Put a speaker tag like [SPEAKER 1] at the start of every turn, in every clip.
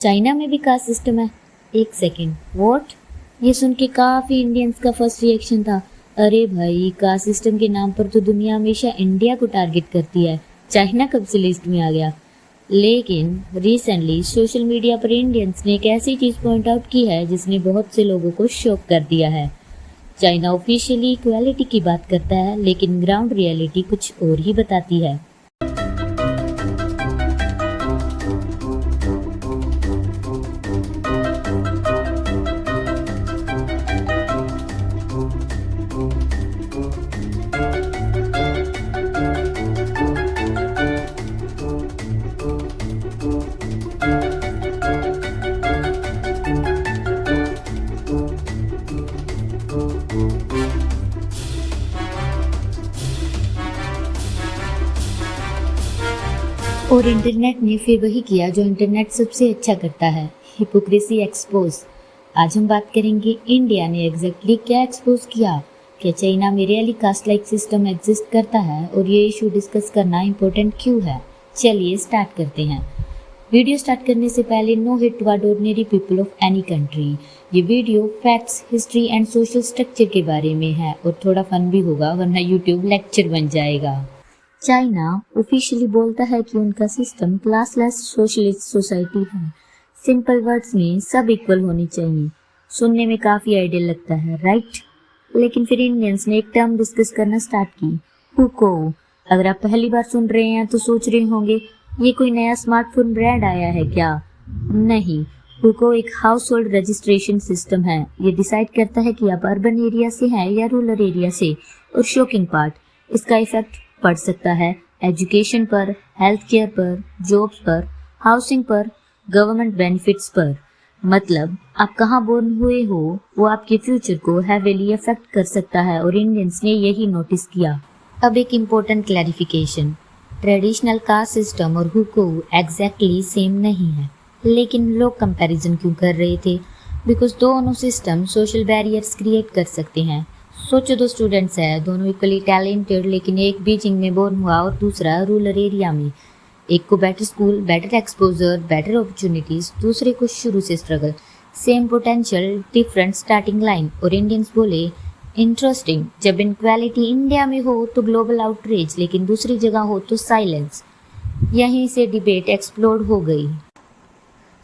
[SPEAKER 1] China में भी caste system है? एक सेकेंड, व्हाट? ये सुन के काफ़ी इंडियंस का फर्स्ट रिएक्शन था, अरे भाई कास्ट सिस्टम के नाम पर तो दुनिया हमेशा इंडिया को टारगेट करती है, चाइना कब से लिस्ट में आ गया। लेकिन रिसेंटली सोशल मीडिया पर इंडियंस ने एक ऐसी चीज़ पॉइंट आउट की है जिसने बहुत से लोगों को शॉक कर दिया है। चाइना ऑफिशियली इक्वालिटी की बात करता है, लेकिन ग्राउंड रियलिटी कुछ और ही बताती है। और इंटरनेट ने फिर वही किया जो इंटरनेट सबसे अच्छा करता है, हिपोक्रेसी एक्सपोज। आज हम बात करेंगे इंडिया ने एग्जैक्टली क्या एक्सपोज किया, क्या चाइना में really caste like system exist करता है और ये इशू डिस्कस करना इम्पोर्टेंट क्यों है। चलिए स्टार्ट करते हैं। वीडियो स्टार्ट करने से पहले no hit toward ordinary people of any country. ये video facts, history and social structure के बारे में है और थोड़ा फन भी होगा, वरना यूट्यूब लेक्चर बन जाएगा। चाइना ऑफिशियली बोलता है कि उनका सिस्टम क्लासलेस सोशलिस्ट सोसाइटी है। सिंपल वर्ड्स में सब इक्वल होनी चाहिए। सुनने में काफ़ी आइडियल लगता है, राइट? लेकिन फिर इंडियंस ने एक टर्म डिस्कस करना स्टार्ट की, हुको। अगर आप पहली बार सुन रहे हैं तो सोच रहे होंगे ये कोई नया स्मार्टफोन ब्रांड आया है क्या? नहीं, हुको एक हाउस होल्ड रजिस्ट्रेशन सिस्टम है। ये डिसाइड करता है कि आप अर्बन एरिया से हैं या रूरल एरिया से। और शॉकिंग पार्ट, इसका इफेक्ट पड़ सकता है एजुकेशन पर, हेल्थ केयर पर, जॉब्स पर, हाउसिंग पर, गवर्नमेंट बेनिफिट्स पर। मतलब आप कहाँ बोर्न हुए हो वो आपके फ्यूचर को हैवीली अफेक्ट कर सकता है और इंडियंस ने यही नोटिस किया। अब एक important clarification, traditional caste system और हुको एग्जैक्टली सेम नहीं है। लेकिन लोग कंपैरिजन क्यों कर रहे थे? बिकॉज दोनों सिस्टम सोशल बैरियर्स क्रिएट कर सकते हैं। सोचो, दो स्टूडेंट्स हैं, दोनों इक्वली टैलेंटेड, लेकिन एक बीजिंग में बोर्न हुआ और दूसरा रूरल एरिया में। एक को better school, better exposure, better opportunities, दूसरे को शुरू से struggle. Same potential, different starting line. और इंडियंस बोले इंटरेस्टिंग, जब इनक्वालिटी इंडिया में हो तो ग्लोबल आउटरीच, लेकिन दूसरी जगह हो तो साइलेंस। यहीं से डिबेट एक्सप्लोड हो गई।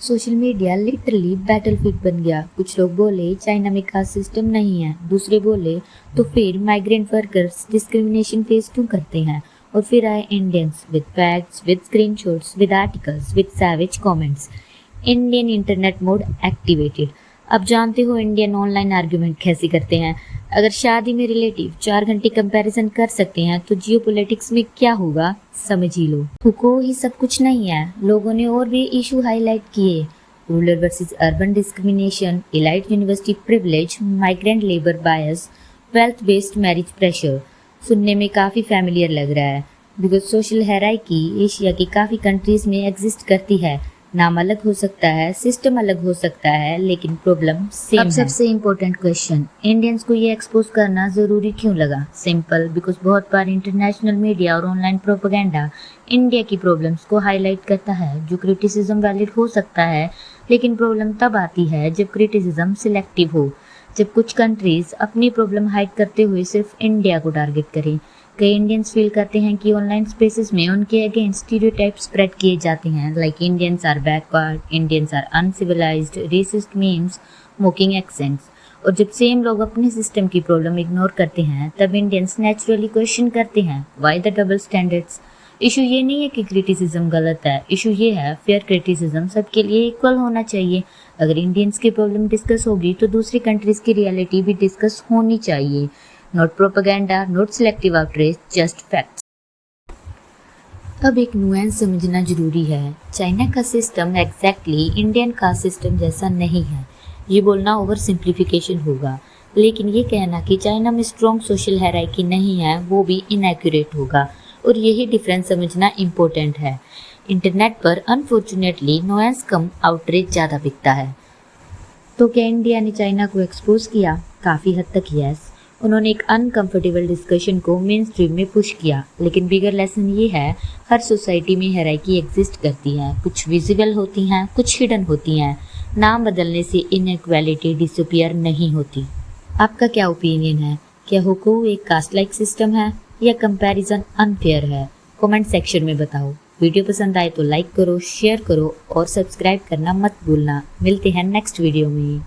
[SPEAKER 1] सोशल मीडिया लिटरली बैटलफील्ड बन गया। कुछ लोग बोले चाइना में कास्ट सिस्टम नहीं है, दूसरे बोले तो फिर माइग्रेंट वर्कर्स डिस्क्रिमिनेशन फेस क्यों करते हैं। और फिर आए Indians with facts, with screenshots, with articles, with savage comments. Indian internet mode activated. अब जानते हो इंडियन ऑनलाइन आर्ग्यूमेंट कैसे करते हैं। अगर शादी में रिलेटिव 4 घंटे कंपैरिजन कर सकते हैं तो जियोपॉलिटिक्स में क्या होगा समझ ही लो। हुको ही सब कुछ नहीं है, लोगों ने और भी इशू हाईलाइट किए। Rural versus urban discrimination, elite university privilege, migrant labour bias, wealth based marriage pressure. सुनने में काफ़ी फैमिलियर लग रहा है बिकॉज सोशल हायरार्की एशिया की काफ़ी कंट्रीज में एग्जिस्ट करती है। नाम अलग हो सकता है, सिस्टम अलग हो सकता है, लेकिन प्रॉब्लम सेम है। अब सबसे इम्पोर्टेंट क्वेश्चन, इंडियंस को ये एक्सपोज करना जरूरी क्यों लगा? सिंपल, बिकॉज बहुत बार इंटरनेशनल मीडिया और ऑनलाइन प्रोपेगेंडा इंडिया की प्रॉब्लम्स को हाईलाइट करता है। जो क्रिटिसिज्म वैलिड हो सकता है, लेकिन प्रॉब्लम तब आती है जब क्रिटिसिज्म सिलेक्टिव हो, जब कुछ कंट्रीज अपनी प्रॉब्लम हाइड करते हुए सिर्फ इंडिया को टारगेट करें। कई इंडियंस फील करते हैं कि ऑनलाइन स्पेसेस में उनके अगेंस्ट स्टीरियोटाइप स्प्रेड किए जाते हैं, like Indians are backward, Indians are uncivilised, racist memes, mocking accents. और जब सेम लोग अपने सिस्टम की प्रॉब्लम इग्नोर करते हैं तब इंडियंस नेचुरली क्वेश्चन करते हैं, why the double standards. Issue ये नहीं है कि क्रिटिसिज्म गलत है, इशू ये है फेयर क्रिटिसिज्म सबके लिए इक्वल होना चाहिए। अगर इंडियंस की प्रॉब्लम डिस्कस होगी तो दूसरी कंट्रीज की रियलिटी भी डिस्कस होनी चाहिए। Not propaganda, not selective outrage, just facts. अब एक नुएंस समझना जरूरी है। चाइना का सिस्टम एग्जैक्टली इंडियन का सिस्टम जैसा नहीं है, ये बोलना ओवर सिंप्लीफिकेशन होगा। लेकिन ये कहना कि चाइना में स्ट्रॉन्ग सोशल हायरार्की नहीं है वो भी इनएक्यूरेट होगा। और यही डिफरेंस समझना इम्पोर्टेंट है। इंटरनेट पर अनफॉर्चुनेटली नुएंस कम, आउटरीच ज़्यादा बिकता है। तो क्या इंडिया ने चाइना को एक्सपोज किया? काफ़ी हद तक यस। उन्होंने एक अनकंफर्टेबल डिस्कशन को मेन स्ट्रीम में पुश किया, लेकिन बिगर लेसन ये है हर सोसाइटी में हायरार्की एग्जिस्ट करती है। कुछ विजिबल होती हैं, कुछ हिडन होती हैं। नाम बदलने से इनइक्वालिटी डिसअपीयर नहीं होती। आपका क्या ओपिनियन है? क्या हुकू एक कास्ट लाइक सिस्टम है या कंपैरिजन अनफेयर है? कमेंट सेक्शन में बताओ। वीडियो पसंद आए तो लाइक करो, शेयर करो और सब्सक्राइब करना मत भूलना। मिलते हैं नेक्स्ट वीडियो में।